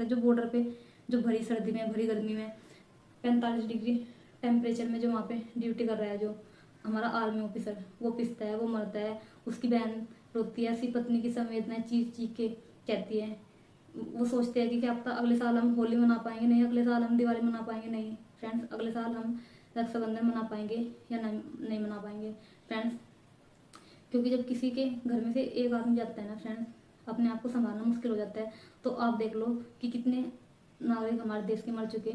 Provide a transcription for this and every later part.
जो बॉर्डर पे जो भरी सर्दी में भरी गर्मी में 45 डिग्री टेम्परेचर में जो वहाँ पे ड्यूटी कर रहा है, जो हमारा आर्मी ऑफिसर, वो पिसता है, वो मरता है, उसकी बहन रोती है, ऐसी पत्नी की संवेदनाएं चीख चीख के कहती है। वो सोचते हैं कि क्या पता अगले साल हम होली मना पाएंगे, नहीं अगले साल हम दिवाली मना पाएंगे, नहीं फ्रेंड्स अगले साल हम रक्षाबंधन मना पाएंगे या नहीं मना पाएंगे फ्रेंड्स। क्योंकि जब किसी के घर में से एक आदमी जाता है ना फ्रेंड्स, अपने आप को संभालना मुश्किल हो जाता है। तो आप देख लो कि कितने नागरिक हमारे देश के मर चुके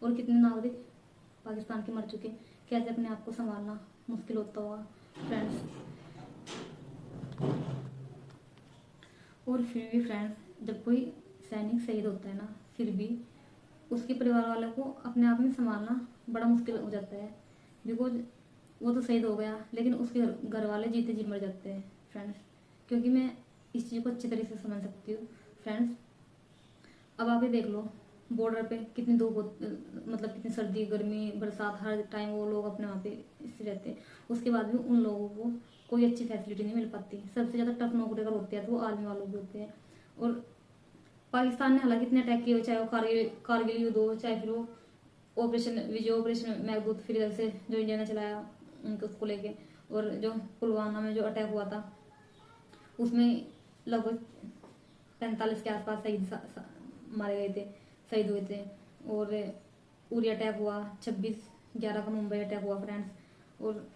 और कितने नागरिक पाकिस्तान के मर चुके, कैसे अपने आप को संभालना मुश्किल होता होगा फ्रेंड्स। और फिर भी फ्रेंड्स जब कोई सैनिक शहीद होता है ना, फिर भी उसके परिवार वालों को अपने आप में संभालना बड़ा मुश्किल हो जाता है। बिकॉज वो तो शहीद हो गया, लेकिन उसके घर वाले जीते जी मर जाते हैं फ्रेंड्स। क्योंकि मैं इस चीज़ को अच्छी तरीके से समझ सकती हूँ फ्रेंड्स। अब आप ये देख लो बॉर्डर पे कितनी धूप मतलब कितनी सर्दी गर्मी बरसात, हर टाइम वो लोग अपने वहाँ पे इससे रहते हैं। उसके बाद भी उन लोगों को कोई अच्छी फैसिलिटी नहीं मिल पाती। सबसे ज़्यादा टफ नौकरी अगर होती है तो वो आर्मी वालों की होते हैं। और पाकिस्तान ने हालांकि इतने अटैक किए हो, चाहे वो कारगिल युद्ध हो, चाहे फिर वो ऑपरेशन विजय, ऑपरेशन मेघदूत, फिर इधर से जो इंडिया ने चलाया उनको उसको लेके, और जो पुलवामा में जो अटैक हुआ था उसमें लगभग 45 के आसपास शहीद मारे गए थे, शहीद हुए थे। और उरी अटैक हुआ 26/11 का, मुंबई अटैक हुआ फ्रेंड्स। और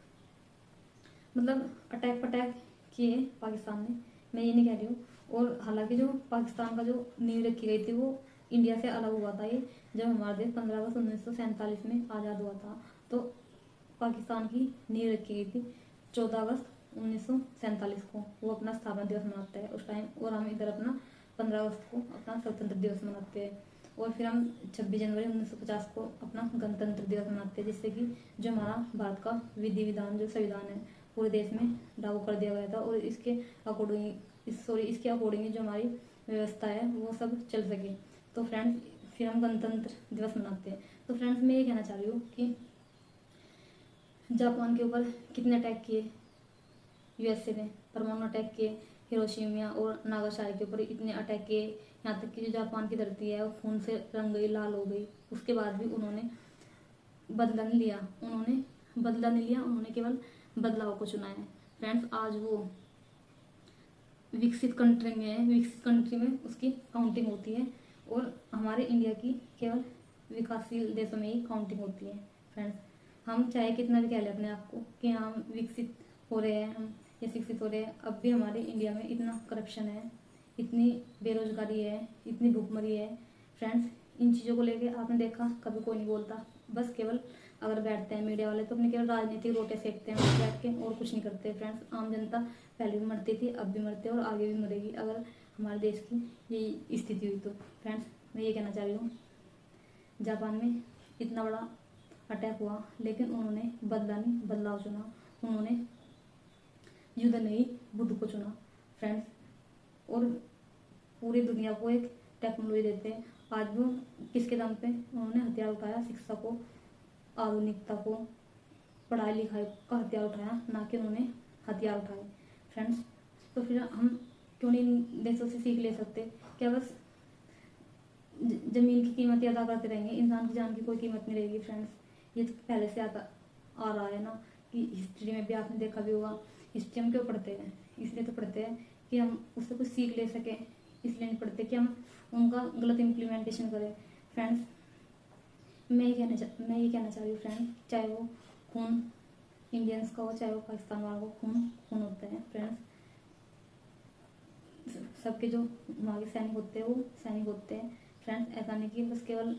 मतलब अटैक पटैक किए पाकिस्तान ने, मैं ये नहीं कह रही हूँ। और हालांकि जो पाकिस्तान का जो नींव रखी गई थी वो इंडिया से अलग हुआ था, ये जब हमारा देश 15 अगस्त 1947 में आज़ाद हुआ था। तो पाकिस्तान की नींव रखी गई थी 14 अगस्त 1947 को, वो अपना स्थापना दिवस मनाता है उस टाइम। और हम इधर अपना 15 अगस्त को अपना स्वतंत्र दिवस मनाते हैं। और फिर हम 26 जनवरी 1950 को अपना गणतंत्र दिवस मनाते हैं, जिससे कि जो हमारा भारत का विधि विधान जो संविधान है पूरे देश में लागू कर दिया गया था। और इसके अकॉर्डिंग जो हमारी व्यवस्था है वो सब चल सके। तो फ्रेंड्स फिर हम गणतंत्र दिवस मनाते हैं। तो फ्रेंड्स मैं ये कहना चाह रही हूँ कि जापान के ऊपर कितने अटैक किए यूएसए ने, परमाणु अटैक किए, हिरोशिमा और नागासाकी के ऊपर इतने अटैक किए, यहाँ तक कि जो जापान की धरती है वो खून से रंग गई, लाल हो गई। उसके बाद भी उन्होंने बदला नहीं लिया, उन्होंने केवल बदलाव को चुना है फ्रेंड्स। आज वो विकसित कंट्री में उसकी काउंटिंग होती है, और हमारे इंडिया की केवल विकासशील देशों में ही काउंटिंग होती है फ्रेंड्स। हम चाहे कितना भी कह लें अपने आप को कि हम विकसित हो रहे हैं, हम ये शिक्षित हो रहे हैं, अब भी हमारे इंडिया में इतना करप्शन है, इतनी बेरोजगारी है, इतनी भूखमरी है फ्रेंड्स। इन चीज़ों को लेके आपने देखा कभी कोई नहीं बोलता, बस केवल अगर बैठते हैं मीडिया वाले तो अपने केवल राजनीतिक रोटे सेकते हैं बैठ के, और कुछ नहीं करते फ्रेंड्स। आम जनता पहले भी मरती थी, अब भी मरते और आगे भी मरेगी अगर हमारे देश की यही स्थिति हुई तो फ्रेंड्स। मैं ये कहना चाह रही हूँ, जापान में इतना बड़ा अटैक हुआ लेकिन उन्होंने बदलाव चुना, उन्होंने युद्ध नहीं बुद्ध को चुना फ्रेंड्स। और पूरी दुनिया को एक टेक्नोलॉजी देते हैं। आज वो किसके दम पे उन्होंने हथियार उठाया, शिक्षा को, आधुनिकता को, पढ़ाई लिखाई का हथियार उठाया, ना कि उन्होंने हथियार उठाए फ्रेंड्स। तो फिर हम क्यों नहीं देशों से सीख ले सकते? क्या बस जमीन की कीमत अदा करते रहेंगे, इंसान की जान की कोई कीमत नहीं रहेगी फ्रेंड्स। ये तो पहले से आता आ रहा है ना, कि हिस्ट्री में भी आपने देखा भी होगा। हिस्ट्री हम क्यों पढ़ते हैं? इसलिए तो पढ़ते हैं कि हम उससे कुछ सीख ले सकें, इसलिए नहीं पढ़ते कि हम उनका गलत इम्प्लीमेंटेशन करें फ्रेंड्स। मैं ये कहना चाह रही हूँ फ्रेंड्स, चाहे वो खून इंडियंस का हो, चाहे वो पाकिस्तान वालों का खून होता है फ्रेंड्स। सबके जो वहाँ के सैनिक होते हैं वो सैनिक होते हैं फ्रेंड्स। ऐसा नहीं कि बस केवल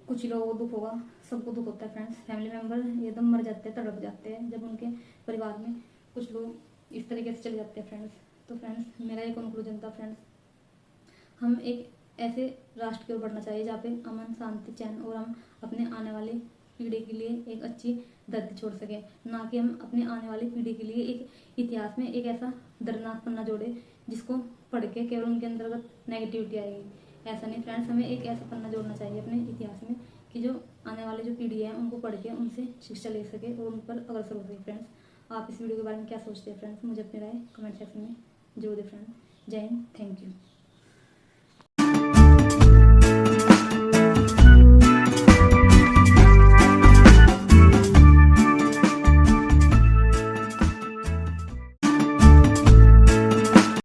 कुछ ही लोगों को दुख होगा, सबको दुख होता है फ्रेंड्स। फैमिली मेम्बर एकदम मर जाते हैं, तड़प जाते हैं जब उनके परिवार में कुछ लोग इस तरीके से चले जाते हैं फ्रेंड्स। तो फ्रेंड्स मेरा ये कंक्लूजन था फ्रेंड्स, हम एक ऐसे राष्ट्र की ओर बढ़ना चाहिए जहाँ पे अमन शांति चैन, और हम अपने आने वाली पीढ़ी के लिए एक अच्छी धरती छोड़ सकें, ना कि हम अपने आने वाली पीढ़ी के लिए एक इतिहास में एक ऐसा दर्दनाक पन्ना जोड़े जिसको पढ़ के केवल उनके अंतर्गत नेगेटिविटी आएगी। ऐसा नहीं फ्रेंड्स, हमें एक ऐसा पन्ना जोड़ना चाहिए अपने इतिहास में कि जो आने वाली जो पीढ़ी है उनको पढ़ के उनसे शिक्षा ले सके और उन पर अग्रसर हो सके फ्रेंड्स। आप इस वीडियो के बारे में क्या सोचते हैं फ्रेंड्स? मुझे अपनी राय कमेंट सेक्शन में जरूर दें फ्रेंड्स। जय हिंद, थैंक यू।